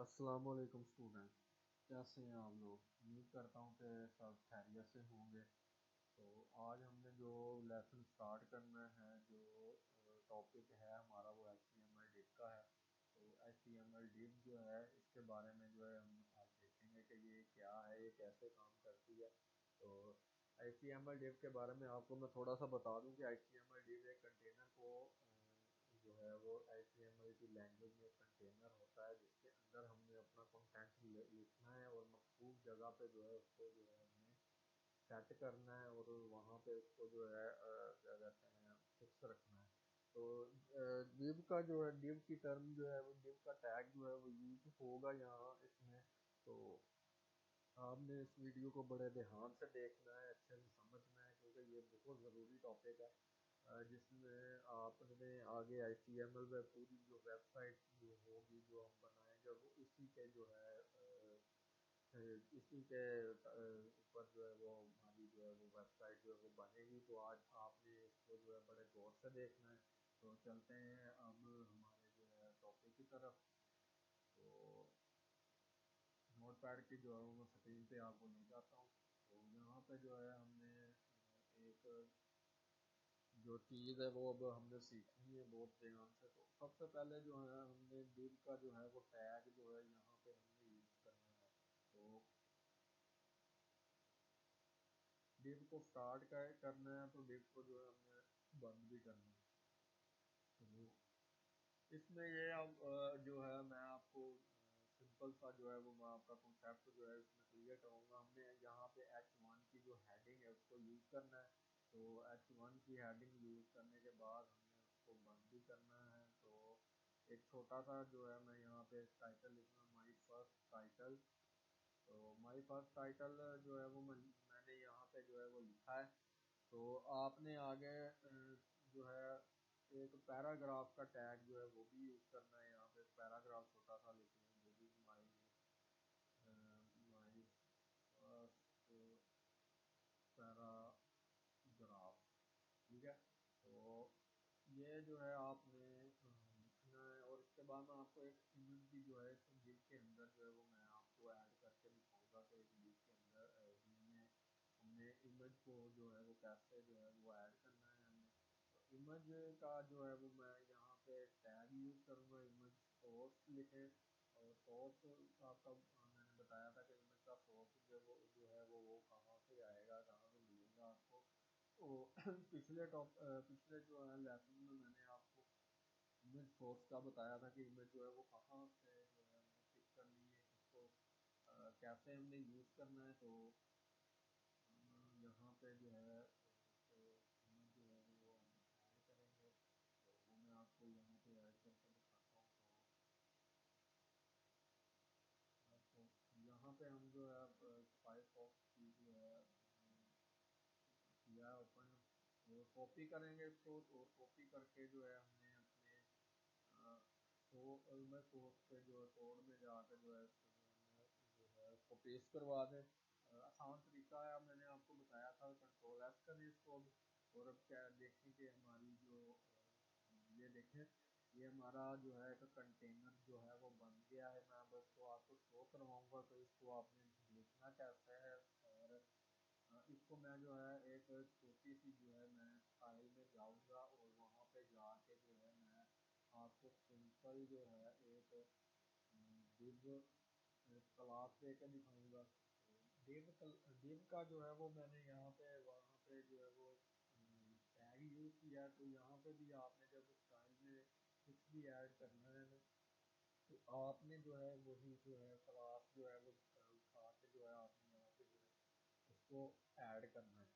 अस्सलाम वालेकुम स्टूडेंट। कैसे हैं आप लोग? उम्मीद करता हूँ कि सब खैरियत से होंगे। तो आज हमने जो लेसन स्टार्ट करना है, जो टॉपिक है हमारा, वो HTML div का है। तो HTML div जो है, इसके बारे में जो है हम आज देखेंगे कि ये क्या है, ये कैसे काम करती है। तो HTML div के बारे में आपको मैं थोड़ा सा बता दूं कि HTML div एक कंटेनर को जो है वो HTML की लैंग्वेज में कंटेनर होता है, जिसके अंदर हमने अपना कंटेंट लिखना है और मखसूस जगह पे जो है उसको जो है हमने सेट करना है और वहाँ पे उसको जो है क्या कहते हैं, फिक्स रखना है। तो div का जो है, div की टर्म जो है वो, div का टैग जो है वो यूज होगा यहाँ इसमें। तो आपने इस वीडियो को बड़े ध्यान से देखना है, अच्छे से समझना है, क्योंकि ये बहुत ज़रूरी टॉपिक है, जिसमें आपने आगे HTML में पूरी जो वेबसाइट जो होगी, जो हम बनाएंगे, वो इसी के जो है इसी के ऊपर जो है वो हमारी जो है वो वेबसाइट जो है वो बनेगी। तो आज आपने इसको जो है बड़े गौर से देखना है। तो चलते हैं अब हमारे जो है टॉपिक की तरफ। तो नोट पैड की जो है वो मैं स्क्रीन पे आपको ले जाता हूँ। तो यहाँ पे जो है हमने एक जो चीज़ है वो अब हमने सीखनी है बहुत ध्यान से। तो सबसे पहले जो है हमने div का जो है वो टैग जो है यहाँ पे हमने यूज़ करना है। तो div को स्टार्ट करना है, तो div को जो है हमने बंद भी करना है। तो इसमें ये अब जो है मैं आपको सिंपल सा जो है वो मैं आपका कॉन्सेप्ट जो है इसमें क्लियर करूँगा। हमने यहाँ पे H1 की जो हेडिंग है उसको यूज़ करना है। तो H1 की हेडिंग यूज़ करने के बाद हमने उसको बंद भी करना है। तो एक छोटा सा जो है मैं यहाँ पे टाइटल लिखूँगा, माई फर्स्ट टाइटल। तो माई फर्स्ट टाइटल जो है वो मैंने यहाँ पे जो है वो लिखा है। तो आपने आगे जो है एक पैराग्राफ का टैग जो है वो भी यूज़ करना है। यहाँ पे पैराग्राफ छोटा सा लिखना है, वो भी माई फर्स्ट पैराग्राफ, ठीक है। तो ये जो है आपने लिखना है, और इसके बाद में आपको एक इमेज भी जो है div के अंदर जो है वो मैं आपको ऐड करके दिखाऊंगा कि एक div के अंदर div में हमने इमेज को जो है वो कैसे जो है वो ऐड करना है हमें। तो इमेज का जो है वो मैं यहाँ पे टैग यूज़ करूँगा, इमेज सोर्स लिखें। और सोर्स आपका मैंने बताया था कि इमेज का सोर्स जो है वो कहाँ से आएगा, कहाँ से मिलेगा आपको। तो पिछले जो है लेसन में मैंने आपको इमेज सोर्स का बताया था कि इमेज जो है वो कहाँ से जो है हमने पिक करनी है, इसको कैसे हमने यूज़ करना है। तो यहाँ पे जो है तो इमेज जो है वो हम ऐड करेंगे। तो वो मैं आपको यहाँ पे ऐड करके दिखाता हूँ। तो यहाँ पे हम जो है फायरफॉक्स की जो है किया ओपन, और कॉपी करेंगे इसको। तो कॉपी करके जो है हमने अपने तो मैं सोर्स पे जो है कोड में जाकर जो है इसको जो है उसको पेस्ट करवा दें। आसान तरीका है, मैंने आपको बताया था। कंट्रोल एफ करें इसको अब, और अब क्या देखें कि हमारी जो ये देखें, ये हमारा जो है एक कंटेनर जो है वो बन गया है। मैं बस इसको आपको शो करवाऊँगा, तो इसको आपने देखना कैसे है। और इसको मैं जो है एक छोटी सी जो है मैं फाइल में जाऊंगा, और वहाँ पे जाके जो है मैं आपको सिंपल जो है एक div क्लास दे के दिखाऊंगा। div का जो है वो मैंने यहाँ पे वहाँ पे जो है वो टैग यूज़ किया। तो यहाँ पे भी आपने जब स्टाइल में कुछ भी ऐड करना है ना, तो आपने जो है वही जो है क्लास जो है वो उठा के जो है आपने यहाँ पे जो है उसको ऐड करना है।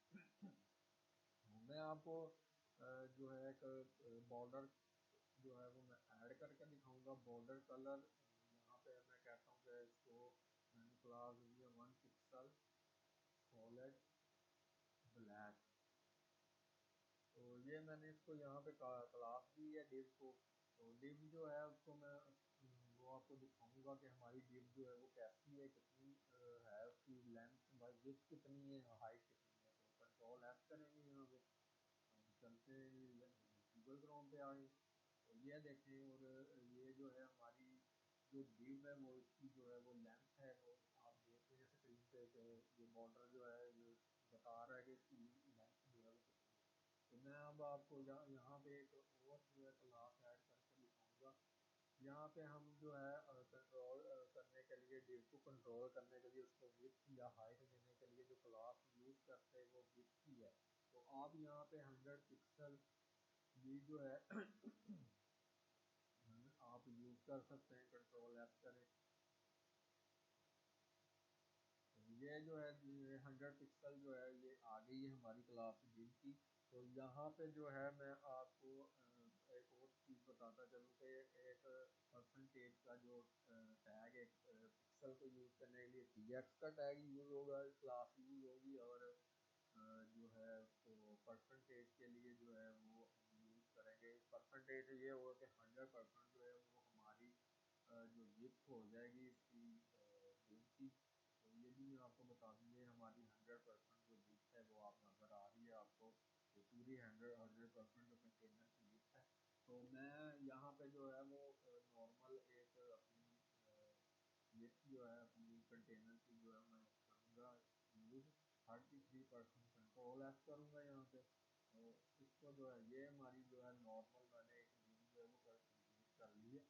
मैं आपको जो है एक बॉर्डर जो है वो मैं ऐड करके दिखाऊंगा। बॉर्डर कलर यहाँ पे मैं कहता हूँ कि इसको मैंने क्लास दी है 1 पिक्सल सॉलिड ब्लैक। तो ये मैंने इसको यहाँ पे क्लास दी है div को। तो div जो है उसको मैं वो आपको दिखाऊंगा कि हमारी div जो है वो कैसी है, कितनी है, उसकी लेंथ बाई विड्थ कितनी है, हाइट कितनी है। तो कंट्रोल एफ करेंगे यहाँ पे, हम चलते गूगल क्रोम पे आए। तो ये देखें, और ये जो है हमारी جو डिव है वो इसकी जो है वो लेंथ है वो आप देख रहे हैं स्क्रीन पे कि ये बॉर्डर जो है ये बता रहा है कि इसकी लेंथ जो है वो कितनी है। तो मैं अब आपको यहाँ पे एक और जो है क्लास ऐड करके दिखाऊंगा। यहाँ पे हम जो है कंट्रोल करने के लिए डिव को कंट्रोल करने के लिए उसको विड्थ या हाइट देने के लिए जो क्लास यूज़ करते हैं वो विड्थ की है। तो आप यहाँ पे 100 पिक्सल भी जो है आप यूज़ कर सकते हैं, कंट्रोल एफ करें। ये जो है 100 पिक्सल जो है ये आ गई है हमारी क्लास डिव की। तो यहाँ पे जो है मैं आपको एक और चीज़ बताता चलूँ कि एक परसेंटेज का जो टैग एक पिक्सल को यूज़ करने के लिए px का टैग यूज़ होगा, क्लास यूज़ होगी, और जो है उसको परसेंटेज के लिए जो है वो हम यूज़ करेंगे। परसेंटेज ये होगा कि 100% जो है वो हमारी जो विड्थ हो जाएगी इसकी डिव की। तो ये भी मैं आपको बता दूँ, ये हमारी 100% जो विड्थ है वो आप नज़र आ रही है आपको, ये पूरी 100% जो कंटेनर की विड्थ है। तो मैं यहाँ पे जो है वो नॉर्मल एक अपनी विड्थ जो है अपनी कंटेनर की जो है मैं करूँगा यूज़ 33%, कंट्रोल एफ करूँगा यहाँ पे। तो इसको जो है ये हमारी जो है नॉर्मल मैंने एक वीडियो जो है वो कर ली है।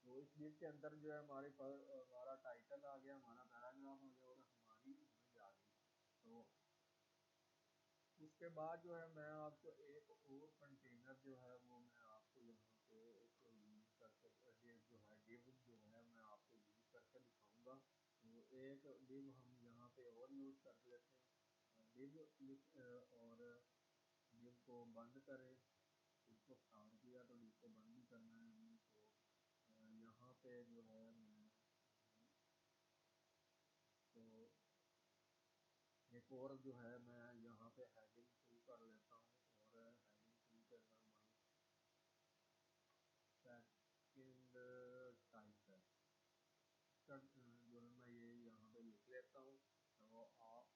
तो इस वीडियो के अंदर जो है हमारा टाइटल आ गया, हमारा पैराग्राफ आ गया और हमारी इमेज आ गई। तो उसके बाद जो है मैं आपको एक और कंटेनर जो है वो मैं आपको यहाँ पे एक यूज़ करके जो है डिव जो है मैं आपको यूज़ करके दिखाऊंगा। तो एक डिव हम यहाँ पे और यूज़ कर लेते हैं, डिव और डिव को बंद करें, इसको स्टार्ट किया तो डिव को बंद भी करना है हमें। तो यहाँ पे जो है मैं तो एक और जो है मैं यहाँ पे हेडिंग शुरू कर लेता हूँ, और हेडिंग शुरू करना हमारी सेकंड टाइप है जो है मैं ये यहाँ पे लिख लेता हूँ। तो आप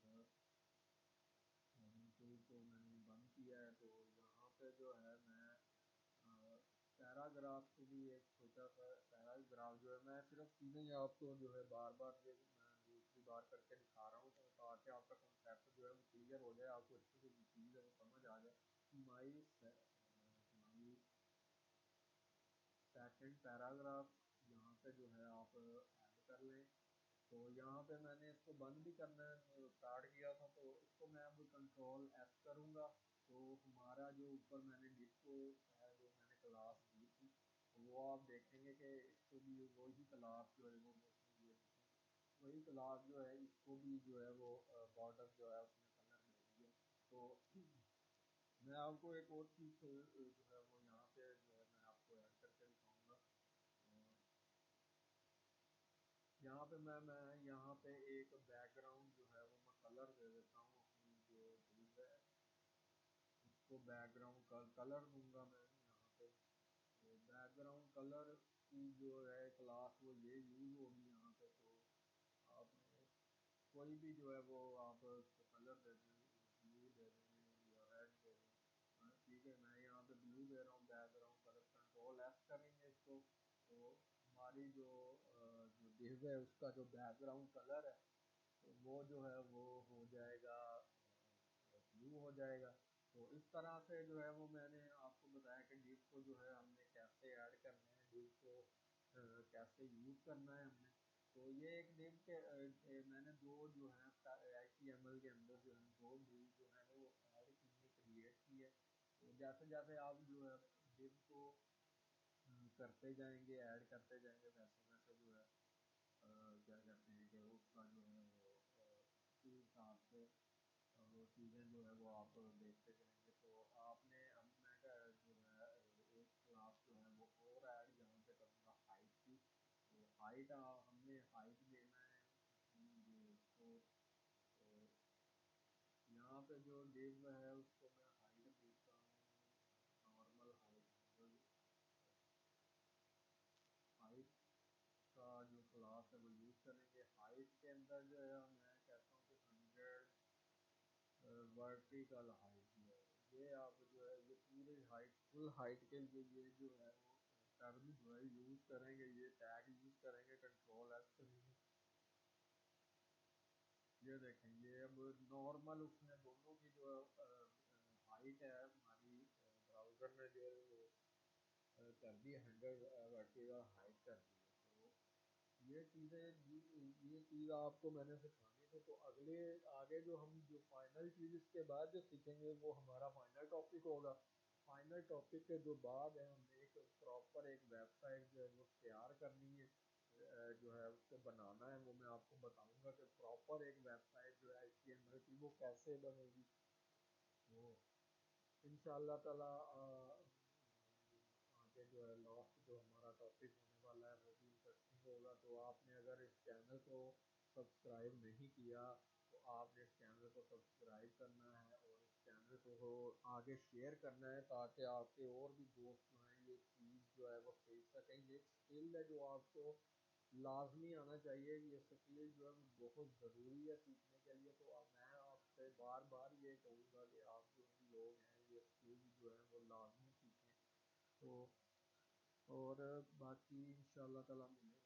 और हेडिंग शुरू को मैंने बंद किया है। तो यहाँ पे जो है मैं पैराग्राफ को भी एक छोटा सा पैराग्राफ जो है मैं सिर्फ चीज़ें ही आपको जो है बार बार ये मैं दूसरी बार करके दिखा रहा हूँ, तो ताकि आपका कॉन्सेप्ट जो है वो क्लियर हो जाए, आपको अच्छी से चीज़ है वो समझ आ जाए। माई सेकंड पैराग्राफ यहाँ पे जो है आप ऐड कर लें। तो यहाँ पे मैंने इसको बंद भी करना है, स्टार्ट किया था, तो इसको मैं अब कंट्रोल एस करूँगा। तो हमारा जो ऊपर मैंने डिस्को है जो मैंने क्लास दी थी, तो वो आप देखेंगे कि इसको भी वही क्लास जो है वो वही क्लास जो है इसको भी जो है वो बॉर्डर जो है उसमें कलर दे दिया। तो मैं आपको एक और चीज़ जो है वो यहाँ पे जो है मैं आपको ऐड करके दिखाऊँगा। यहाँ पे मैं यहाँ पे एक बैकग्राउंड जो है वो मैं कलर दे देता हूँ अपनी जो चीज़ है उसको बैकग्राउंड कलर दूंगा मैं यहाँ पे। तो बैकग्राउंड कलर की जो है क्लास वो ये यूज़ होगी यहाँ पे। तो आप कोई भी जो है वो आप उसको कलर दे दें, ब्लू दे दें या रेड दे दें। हाँ ठीक है, मैं यहाँ पे ब्लू दे रहा हूँ बैकग्राउंड कलर, कंट्रोल एस करेंगे इसको। तो हमारी जो डिव है उसका जो बैकग्राउंड कलर है तो वो जो है वो हो जाएगा ब्लू हो जाएगा। तो इस तरह से जो है वो मैंने आपको बताया कि डिव को जो है हमने कैसे ऐड करना है, डिव को कैसे यूज़ करना है हमने। तो ये एक डिव के मैंने दो जो है HTML के अंदर जो है दो डिव जो है वो ऐड की है, क्रिएट की है। तो जैसे जैसे आप जो है डिव को करते जाएंगे, ऐड करते जाएंगे, वैसे वैसे जो है क्या कहते हैं कि उसका जो है वो उसी हिसाब से वो चीज़ें जो है वो आप देखते जाएंगे। तो आपने अब मैं जो है एक क्लास जो है वो और ऐड यहाँ पे करूँगा हाइट की। तो हाइट हमने हाइट देना है जो इसको। तो यहाँ पे जो डिव है उसको मैं हाइट देता हूँ नॉर्मल हाइट। हाइट का जो क्लास है वो यूज़ करेंगे। हाइट के अंदर जो है मैं कहता हूँ कि 100 वर्टिकल हाइट जो है ये आप जो है ये पूरी हाइट फुल हाइट के लिए ये जो है वो टर्म जो है یوز کریں گے، یہ ٹیگ یوز کریں گے کنٹرول ایس کریں گے. یہ دیکھیں یہ اب نارمل اس میں دونوں کی جو ہائٹ ہے ہماری براؤزر میں جو ہے وہ کر دی 100 ورٹیکل ہائٹ کر دی ہے. تو یہ چیزیں یہ چیز آپ کو میں نے سکھانی تھی. تو آگے جو ہم جو فائنل چیز اس کے بعد جو سیکھیں گے وہ ہمارا فائنل ٹاپک ہوگا. فائنل ٹاپک کے جو بعد ہے ہمیں ایک پراپر ایک ویب سائٹ جو ہے وہ تیار کرنی ہے، جو ہے اس کو بنانا ہے. وہ میں آپ کو بتاؤں گا کہ پراپر ایک ویب سائٹ جو ہے HTML کی وہ کیسے بنے گی. وہ ان شاء اللہ تعالیٰ آگے جو ہے لاسٹ جو ہمارا ٹاپک ہونے والا ہے وہ بھی انٹرسٹنگ ہوگا. تو آپ نے اگر اس چینل کو سبسکرائب نہیں کیا تو آپ نے اس چینل کو سبسکرائب کرنا ہے اور اس چینل کو آگے شیئر کرنا ہے تاکہ آپ کے اور بھی دوست جو ہیں یہ چیز جو ہے وہ سیکھ سکیں. یہ ایک اسکل ہے جو آپ کو لازمی آنا چاہیے. یہ اسکل جو ہے وہ بہت ضروری ہے سیکھنے کے لیے. تو میں آپ سے بار بار یہ کہوں گا کہ آپ جو بھی لوگ ہیں یہ اسکل جو ہے وہ لازمی سیکھیں. تو اور باقی ان شاء اللہ تعالیٰ ملیں